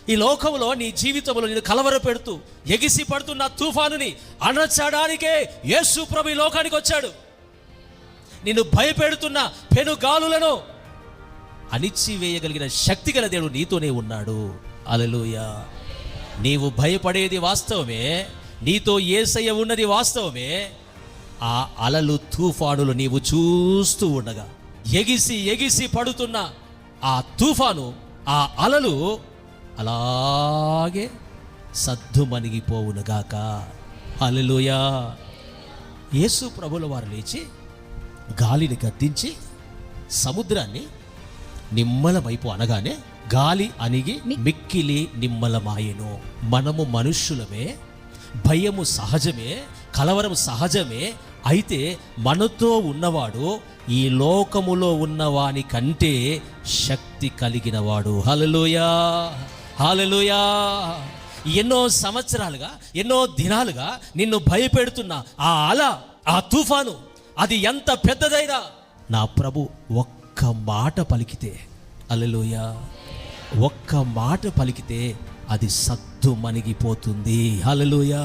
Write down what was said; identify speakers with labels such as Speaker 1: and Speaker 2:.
Speaker 1: ఈ లోకంలో నీ జీవితంలో నేను కలవర పెడుతూ ఎగిసి పడుతున్న తుఫానుని అణచడానికే యేసు ప్రభు ఈ లోకానికి వచ్చాడు. నిన్ను భయపెడుతున్న పెనుగాలులను అణిచివేయగలిగిన శక్తి గల దేవుడు నీతోనే ఉన్నాడు. హల్లెలూయా. నీవు భయపడేది వాస్తవమే, నీతో యేసయ్య ఉన్నది వాస్తవమే. ఆ అలలు తుఫానులు నీవు చూస్తూ ఉండగా ఎగిసి ఎగిసి పడుతున్న ఆ తుఫాను, ఆ అలలు అలాగే సద్దుమణిగిపోవునుగాక. హల్లెలూయా. యేసు ప్రభుల వారు లేచి గాలిని గద్దించి సముద్రాన్ని నిమ్మలమైపు అనగానే గాలి అణిగి మిక్కిలి నిమ్మలమాయెను. మనము మనుష్యులమే, భయము సహజమే, కలవరం సహజమే. అయితే మనతో ఉన్నవాడు ఈ లోకములో ఉన్నవాని కంటే శక్తి కలిగిన వాడు. హల్లెలూయా, హల్లెలూయా. ఎన్నో సంవత్సరాలుగా, ఎన్నో దినాలుగా నిన్ను భయపెడుతున్న ఆ అల, ఆ తుఫాను, అది ఎంత పెద్దదైనా నా ప్రభు ఒక్క మాట పలికితే, హల్లెలూయా, ఒక్క మాట పలికితే అది సద్దు మణిగిపోతుంది. హల్లెలూయా.